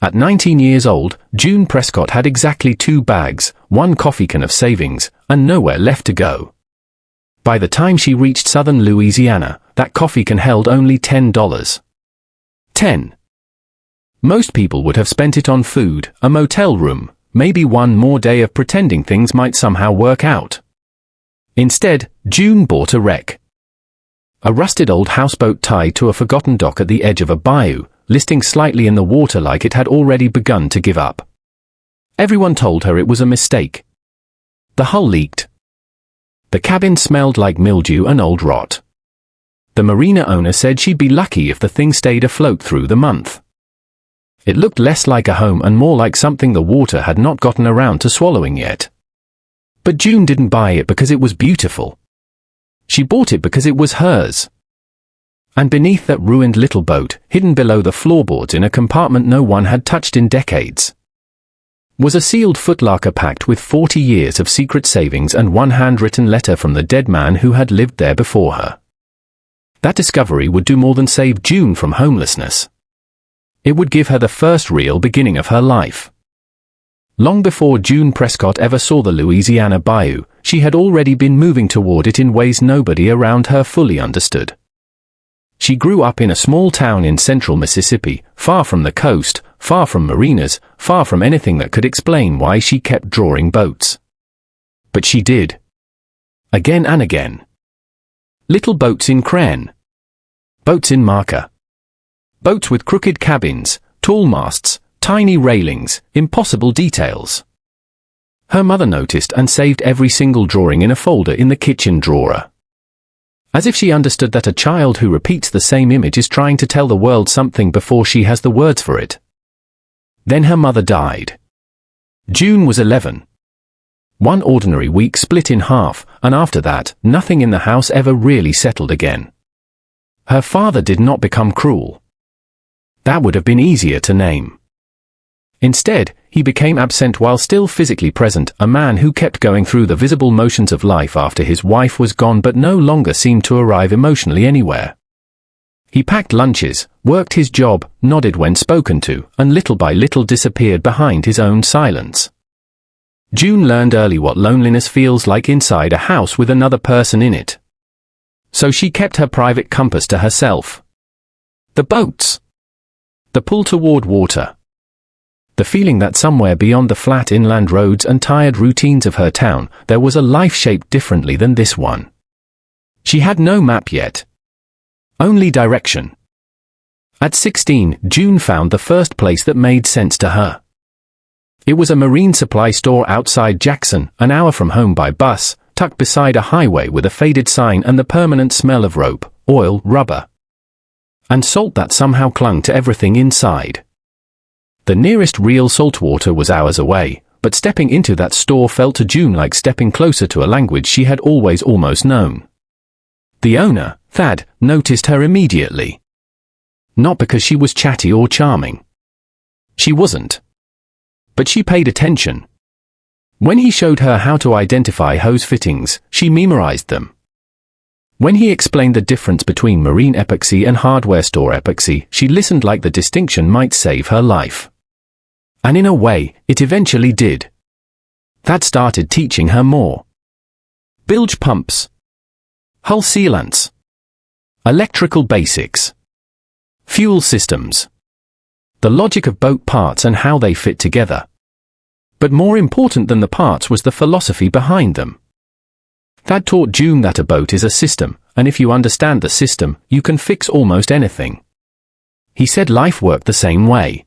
At 19 years old, June Prescott had exactly 2 bags, 1 coffee can of savings, and nowhere left to go. By the time she reached southern Louisiana, that coffee can held only $10. 10. Most people would have spent it on food, a motel room, maybe one more day of pretending things might somehow work out. Instead, June bought a wreck. A rusted old houseboat tied to a forgotten dock at the edge of a bayou, listing slightly in the water like it had already begun to give up. Everyone told her it was a mistake. The hull leaked. The cabin smelled like mildew and old rot. The marina owner said she'd be lucky if the thing stayed afloat through the month. It looked less like a home and more like something the water had not gotten around to swallowing yet. But June didn't buy it because it was beautiful. She bought it because it was hers. And beneath that ruined little boat, hidden below the floorboards in a compartment no one had touched in decades, was a sealed footlocker packed with 40 years of secret savings and 1 handwritten letter from the dead man who had lived there before her. That discovery would do more than save June from homelessness. It would give her the first real beginning of her life. Long before June Prescott ever saw the Louisiana bayou, she had already been moving toward it in ways nobody around her fully understood. She grew up in a small town in central Mississippi, far from the coast, far from marinas, far from anything that could explain why she kept drawing boats. But she did. Again and again. Little boats in crane. Boats in marker. Boats with crooked cabins, tall masts, tiny railings, impossible details. Her mother noticed and saved every single drawing in a folder in the kitchen drawer. As if she understood that a child who repeats the same image is trying to tell the world something before she has the words for it. Then her mother died. June was 11. One ordinary week split in half, and after that, nothing in the house ever really settled again. Her father did not become cruel. That would have been easier to name. Instead, he became absent while still physically present, a man who kept going through the visible motions of life after his wife was gone but no longer seemed to arrive emotionally anywhere. He packed lunches, worked his job, nodded when spoken to, and little by little disappeared behind his own silence. June learned early what loneliness feels like inside a house with another person in it. So she kept her private compass to herself. The boats. The pull toward water. The feeling that somewhere beyond the flat inland roads and tired routines of her town, there was a life shaped differently than this one. She had no map yet. Only direction. At 16, June found the first place that made sense to her. It was a marine supply store outside Jackson, an hour from home by bus, tucked beside a highway with a faded sign and the permanent smell of rope, oil, rubber, and salt that somehow clung to everything inside. The nearest real saltwater was hours away, but stepping into that store felt to June like stepping closer to a language she had always almost known. The owner, Thad, noticed her immediately. Not because she was chatty or charming. She wasn't. But she paid attention. When he showed her how to identify hose fittings, she memorized them. When he explained the difference between marine epoxy and hardware store epoxy, she listened like the distinction might save her life. And in a way, it eventually did. That started teaching her more. Bilge pumps. Hull sealants. Electrical basics. Fuel systems. The logic of boat parts and how they fit together. But more important than the parts was the philosophy behind them. That taught June that a boat is a system, and if you understand the system, you can fix almost anything. He said life worked the same way.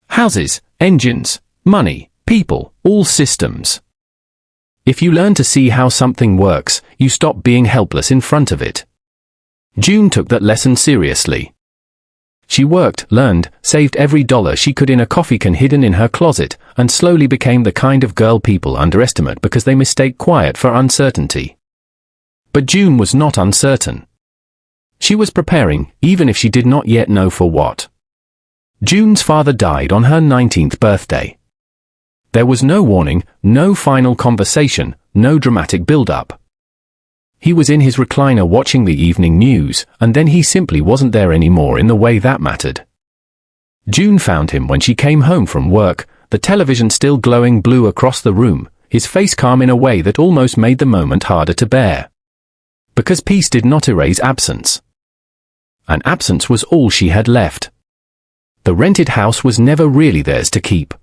Houses, engines, money, people, all systems. If you learn to see how something works, you stop being helpless in front of it. June took that lesson seriously. She worked, learned, saved every dollar she could in a coffee can hidden in her closet, and slowly became the kind of girl people underestimate because they mistake quiet for uncertainty. But June was not uncertain. She was preparing, even if she did not yet know for what. June's father died on her 19th birthday. There was no warning, no final conversation, no dramatic build-up. He was in his recliner watching the evening news, and then he simply wasn't there anymore in the way that mattered. June found him when she came home from work, the television still glowing blue across the room, his face calm in a way that almost made the moment harder to bear. Because peace did not erase absence. And absence was all she had left. The rented house was never really theirs to keep.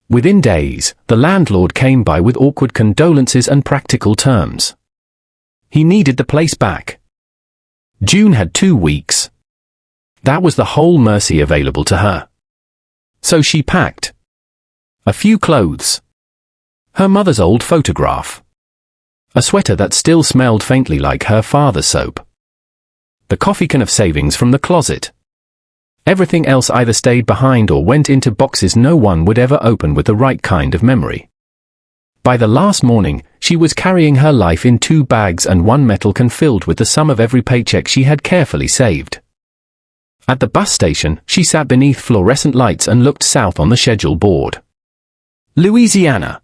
Within days, the landlord came by with awkward condolences and practical terms. He needed the place back. June had 2 weeks. That was the whole mercy available to her. So she packed a few clothes, her mother's old photograph, a sweater that still smelled faintly like her father's soap, the coffee can of savings from the closet. Everything else either stayed behind or went into boxes no one would ever open with the right kind of memory. By the last morning, she was carrying her life in 2 bags and 1 metal can filled with the sum of every paycheck she had carefully saved. At the bus station, she sat beneath fluorescent lights and looked south on the schedule board. Louisiana.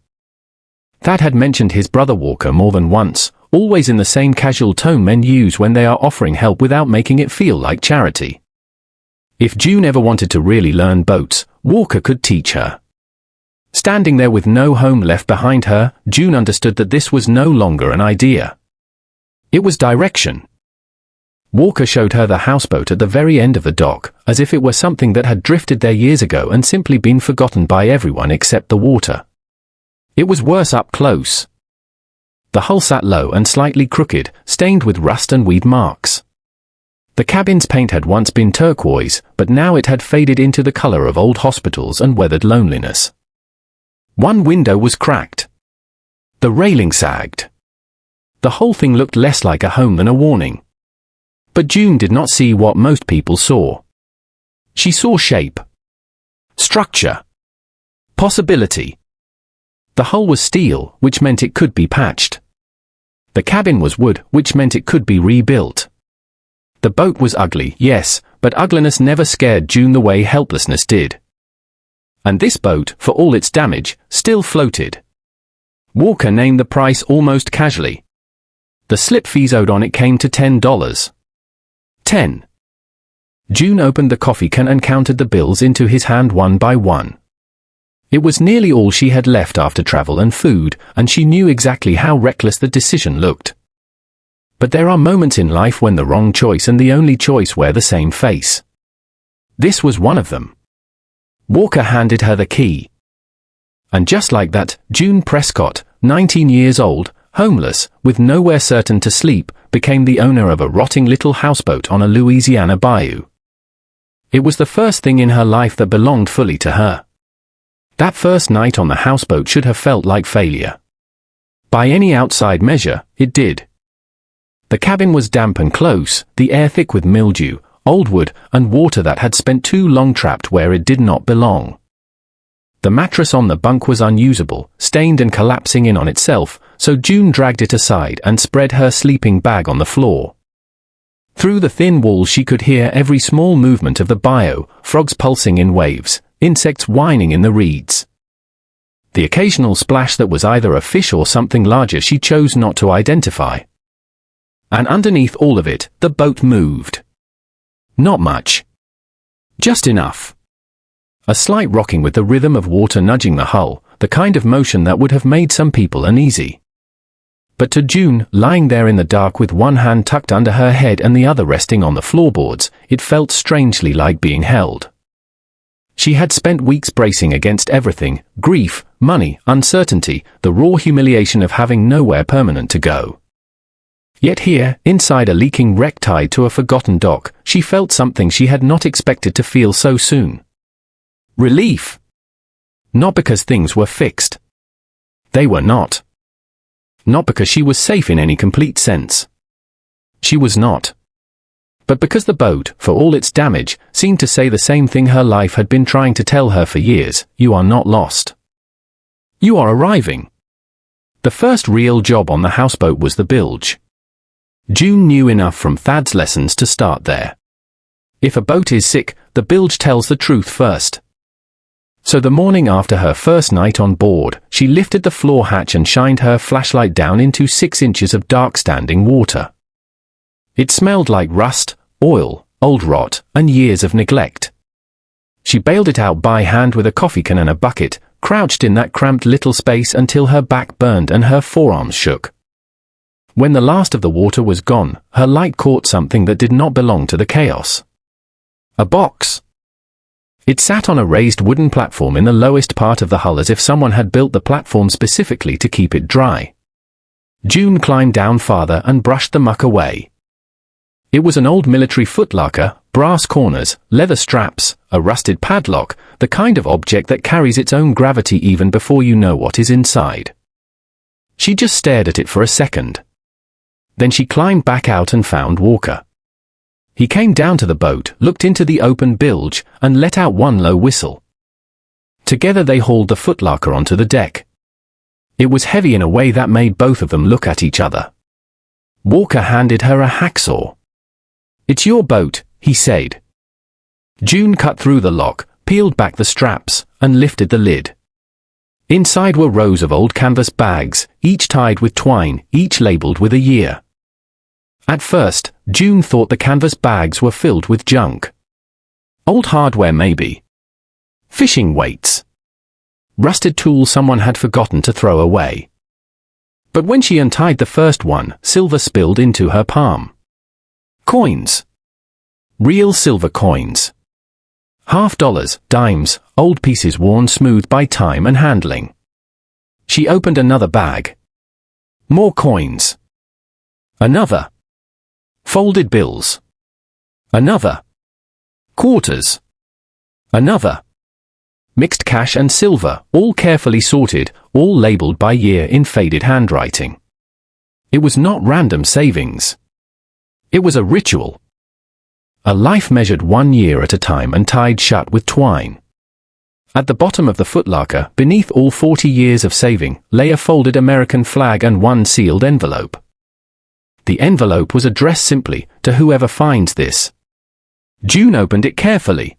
Thad had mentioned his brother Walker more than once, always in the same casual tone men use when they are offering help without making it feel like charity. If June ever wanted to really learn boats, Walker could teach her. Standing there with no home left behind her, June understood that this was no longer an idea. It was direction. Walker showed her the houseboat at the very end of the dock, as if it were something that had drifted there years ago and simply been forgotten by everyone except the water. It was worse up close. The hull sat low and slightly crooked, stained with rust and weed marks. The cabin's paint had once been turquoise, but now it had faded into the color of old hospitals and weathered loneliness. One window was cracked. The railing sagged. The whole thing looked less like a home than a warning. But June did not see what most people saw. She saw shape, structure, possibility. The hull was steel, which meant it could be patched. The cabin was wood, which meant it could be rebuilt. The boat was ugly, yes, but ugliness never scared June the way helplessness did. And this boat, for all its damage, still floated. Walker named the price almost casually. The slip fees owed on it came to $10. 10. June opened the coffee can and counted the bills into his hand one by one. It was nearly all she had left after travel and food, and she knew exactly how reckless the decision looked. But there are moments in life when the wrong choice and the only choice wear the same face. This was one of them. Walker handed her the key. And just like that, June Prescott, 19 years old, homeless, with nowhere certain to sleep, became the owner of a rotting little houseboat on a Louisiana bayou. It was the first thing in her life that belonged fully to her. That first night on the houseboat should have felt like failure. By any outside measure, it did. The cabin was damp and close, the air thick with mildew, old wood, and water that had spent too long trapped where it did not belong. The mattress on the bunk was unusable, stained and collapsing in on itself, so June dragged it aside and spread her sleeping bag on the floor. Through the thin walls she could hear every small movement of the bayou, frogs pulsing in waves, insects whining in the reeds. The occasional splash that was either a fish or something larger she chose not to identify. And underneath all of it, the boat moved. Not much. Just enough. A slight rocking with the rhythm of water nudging the hull, the kind of motion that would have made some people uneasy. But to June, lying there in the dark with one hand tucked under her head and the other resting on the floorboards, it felt strangely like being held. She had spent weeks bracing against everything, grief, money, uncertainty, the raw humiliation of having nowhere permanent to go. Yet here, inside a leaking wreck tied to a forgotten dock, she felt something she had not expected to feel so soon. Relief. Not because things were fixed. They were not. Not because she was safe in any complete sense. She was not. But because the boat, for all its damage, seemed to say the same thing her life had been trying to tell her for years: you are not lost. You are arriving. The first real job on the houseboat was the bilge. June knew enough from Thad's lessons to start there. If a boat is sick, the bilge tells the truth first. So the morning after her first night on board, she lifted the floor hatch and shined her flashlight down into 6 inches of dark standing water. It smelled like rust, oil, old rot, and years of neglect. She bailed it out by hand with a coffee can and a bucket, crouched in that cramped little space until her back burned and her forearms shook. When the last of the water was gone, her light caught something that did not belong to the chaos. A box. It sat on a raised wooden platform in the lowest part of the hull as if someone had built the platform specifically to keep it dry. June climbed down farther and brushed the muck away. It was an old military footlocker, brass corners, leather straps, a rusted padlock, the kind of object that carries its own gravity even before you know what is inside. She just stared at it for a second. Then she climbed back out and found Walker. He came down to the boat, looked into the open bilge, and let out one low whistle. Together they hauled the footlocker onto the deck. It was heavy in a way that made both of them look at each other. Walker handed her a hacksaw. "It's your boat," he said. June cut through the lock, peeled back the straps, and lifted the lid. Inside were rows of old canvas bags, each tied with twine, each labeled with a year. At first, June thought the canvas bags were filled with junk. Old hardware maybe. Fishing weights. Rusted tools someone had forgotten to throw away. But when she untied the first one, silver spilled into her palm. Coins. Real silver coins. $50, dimes, old pieces worn smooth by time and handling. She opened another bag. More coins. Another. Folded bills. Another. Quarters. Another. Mixed cash and silver, all carefully sorted, all labeled by year in faded handwriting. It was not random savings. It was a ritual. A life measured 1 year at a time and tied shut with twine. At the bottom of the footlocker, beneath all 40 years of saving, lay a folded American flag and one sealed envelope. The envelope was addressed simply, "To whoever finds this." June opened it carefully.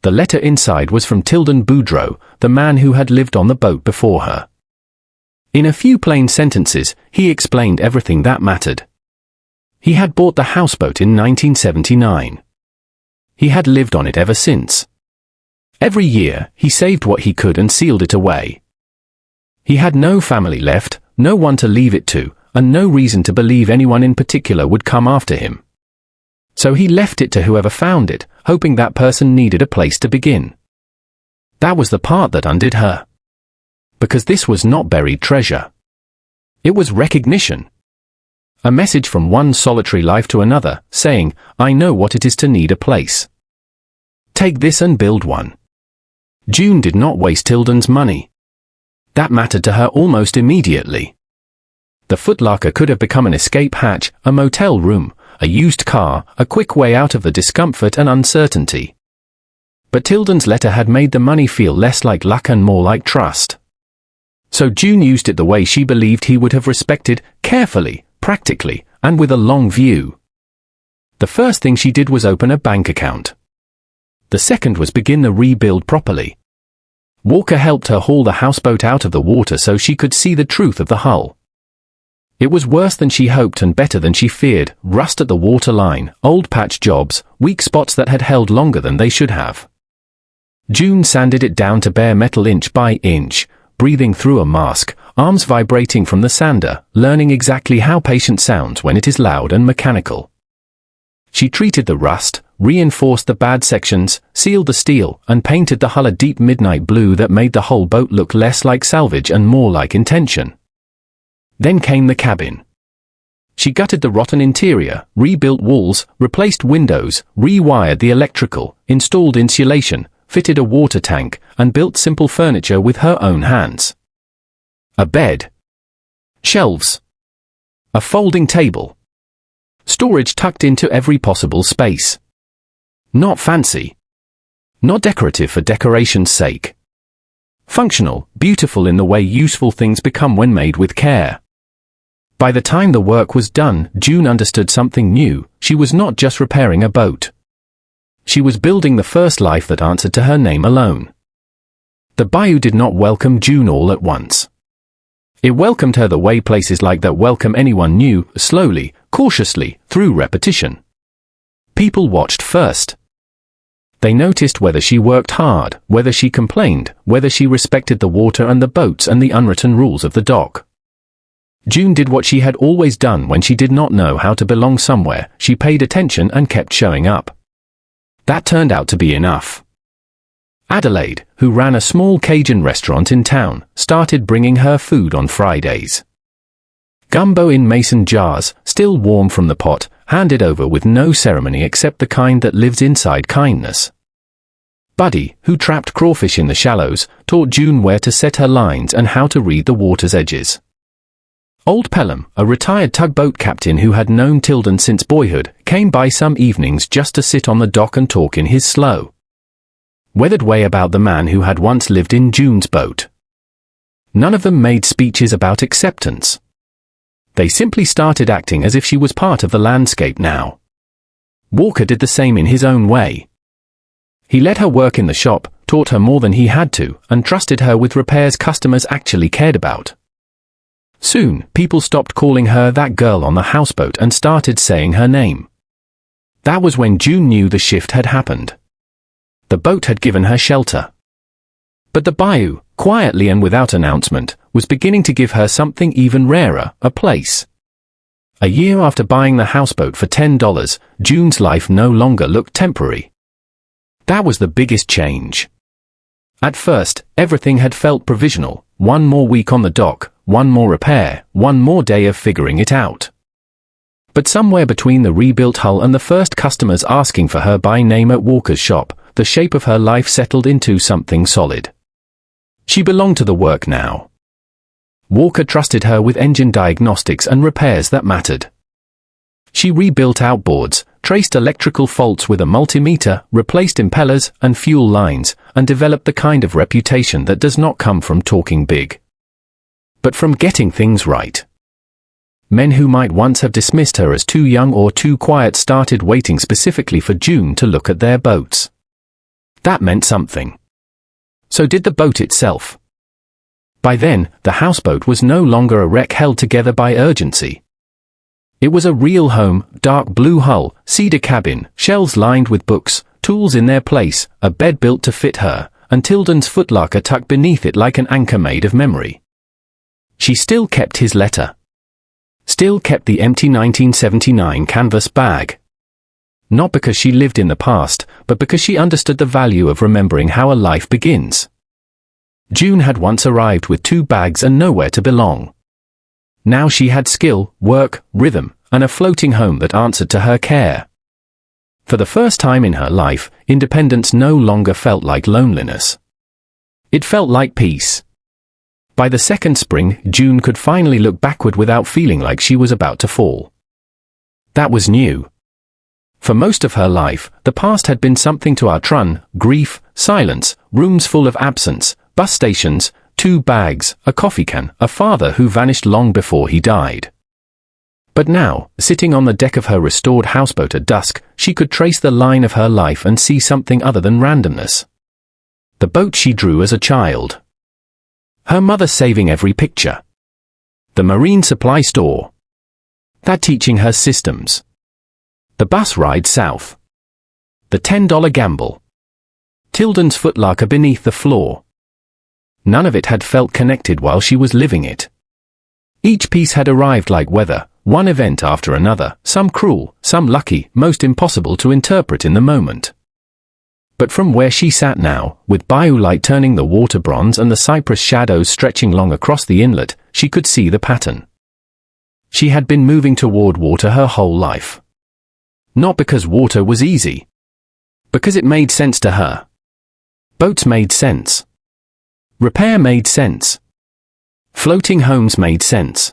The letter inside was from Tilden Boudreau, the man who had lived on the boat before her. In a few plain sentences, he explained everything that mattered. He had bought the houseboat in 1979. He had lived on it ever since. Every year, he saved what he could and sealed it away. He had no family left, no one to leave it to, and no reason to believe anyone in particular would come after him. So he left it to whoever found it, hoping that person needed a place to begin. That was the part that undid her. Because this was not buried treasure. It was recognition. A message from one solitary life to another, saying, "I know what it is to need a place. Take this and build one." June did not waste Tilden's money. That mattered to her almost immediately. The footlocker could have become an escape hatch, a motel room, a used car, a quick way out of the discomfort and uncertainty. But Tilden's letter had made the money feel less like luck and more like trust. So June used it the way she believed he would have respected, carefully, practically, and with a long view. The first thing she did was open a bank account. The second was begin the rebuild properly. Walker helped her haul the houseboat out of the water so she could see the truth of the hull. It was worse than she hoped and better than she feared, rust at the waterline, old patch jobs, weak spots that had held longer than they should have. June sanded it down to bare metal inch by inch, breathing through a mask, arms vibrating from the sander, learning exactly how patience sounds when it is loud and mechanical. She treated the rust, reinforced the bad sections, sealed the steel, and painted the hull a deep midnight blue that made the whole boat look less like salvage and more like intention. Then came the cabin. She gutted the rotten interior, rebuilt walls, replaced windows, rewired the electrical, installed insulation, fitted a water tank, and built simple furniture with her own hands. A bed. Shelves. A folding table. Storage tucked into every possible space. Not fancy. Not decorative for decoration's sake. Functional, beautiful in the way useful things become when made with care. By the time the work was done, June understood something new. She was not just repairing a boat. She was building the first life that answered to her name alone. The bayou did not welcome June all at once. It welcomed her the way places like that welcome anyone new, slowly, cautiously, through repetition. People watched first. They noticed whether she worked hard, whether she complained, whether she respected the water and the boats and the unwritten rules of the dock. June did what she had always done when she did not know how to belong somewhere. She paid attention and kept showing up. That turned out to be enough. Adelaide, who ran a small Cajun restaurant in town, started bringing her food on Fridays. Gumbo in mason jars, still warm from the pot, handed over with no ceremony except the kind that lives inside kindness. Buddy, who trapped crawfish in the shallows, taught June where to set her lines and how to read the water's edges. Old Pelham, a retired tugboat captain who had known Tilden since boyhood, came by some evenings just to sit on the dock and talk in his slow, weathered way about the man who had once lived in June's boat. None of them made speeches about acceptance. They simply started acting as if she was part of the landscape now. Walker did the same in his own way. He let her work in the shop, taught her more than he had to, and trusted her with repairs customers actually cared about. Soon, people stopped calling her that girl on the houseboat and started saying her name. That was when June knew the shift had happened. The boat had given her shelter. But the bayou, quietly and without announcement, was beginning to give her something even rarer, a place. A year after buying the houseboat for $10, June's life no longer looked temporary. That was the biggest change. At first, everything had felt provisional: one more week on the dock, one more repair, one more day of figuring it out. But somewhere between the rebuilt hull and the first customers asking for her by name at Walker's shop, the shape of her life settled into something solid. She belonged to the work now. Walker trusted her with engine diagnostics and repairs that mattered. She rebuilt outboards, traced electrical faults with a multimeter, replaced impellers and fuel lines, and developed the kind of reputation that does not come from talking big, but from getting things right. Men who might once have dismissed her as too young or too quiet started waiting specifically for June to look at their boats. That meant something. So did the boat itself. By then, the houseboat was no longer a wreck held together by urgency. It was a real home: dark blue hull, cedar cabin, shelves lined with books, tools in their place, a bed built to fit her, and Tilden's footlocker tucked beneath it like an anchor made of memory. She still kept his letter. Still kept the empty 1979 canvas bag. Not because she lived in the past, but because she understood the value of remembering how a life begins. June had once arrived with 2 bags and nowhere to belong. Now she had skill, work, rhythm, and a floating home that answered to her care. For the first time in her life, independence no longer felt like loneliness. It felt like peace. By the second spring, June could finally look backward without feeling like she was about to fall. That was new. For most of her life, the past had been something to outrun: grief, silence, rooms full of absence, bus stations, 2 bags, a coffee can, a father who vanished long before he died. But now, sitting on the deck of her restored houseboat at dusk, she could trace the line of her life and see something other than randomness. The boat she drew as a child. Her mother saving every picture. The marine supply store. That teaching her systems. The bus ride south. The $10 gamble. Tilden's footlocker beneath the floor. None of it had felt connected while she was living it. Each piece had arrived like weather, one event after another, some cruel, some lucky, most impossible to interpret in the moment. But from where she sat now, with bayou light turning the water bronze and the cypress shadows stretching long across the inlet, she could see the pattern. She had been moving toward water her whole life. Not because water was easy. Because it made sense to her. Boats made sense. Repair made sense. Floating homes made sense.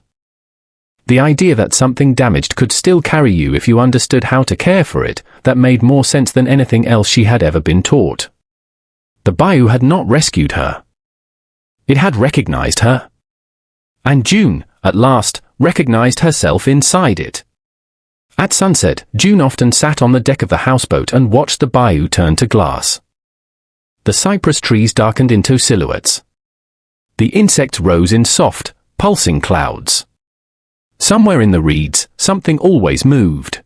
The idea that something damaged could still carry you if you understood how to care for it, that made more sense than anything else she had ever been taught. The bayou had not rescued her. It had recognized her. And June, at last, recognized herself inside it. At sunset, June often sat on the deck of the houseboat and watched the bayou turn to glass. The cypress trees darkened into silhouettes. The insects rose in soft, pulsing clouds. Somewhere in the reeds, something always moved.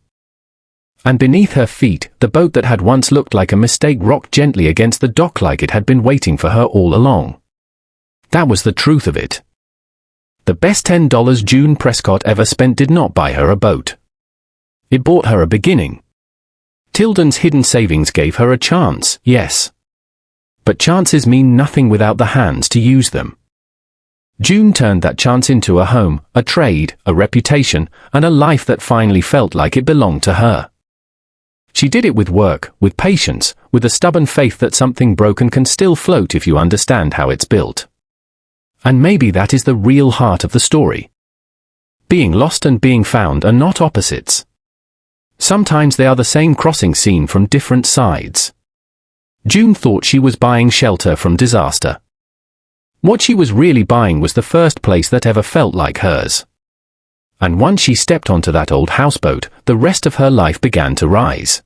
And beneath her feet, the boat that had once looked like a mistake rocked gently against the dock like it had been waiting for her all along. That was the truth of it. The best $10 June Prescott ever spent did not buy her a boat. It bought her a beginning. Tilden's hidden savings gave her a chance, yes. But chances mean nothing without the hands to use them. June turned that chance into a home, a trade, a reputation, and a life that finally felt like it belonged to her. She did it with work, with patience, with a stubborn faith that something broken can still float if you understand how it's built. And maybe that is the real heart of the story. Being lost and being found are not opposites. Sometimes they are the same crossing seen from different sides. June thought she was buying shelter from disaster. What she was really buying was the first place that ever felt like hers. And once she stepped onto that old houseboat, the rest of her life began to rise.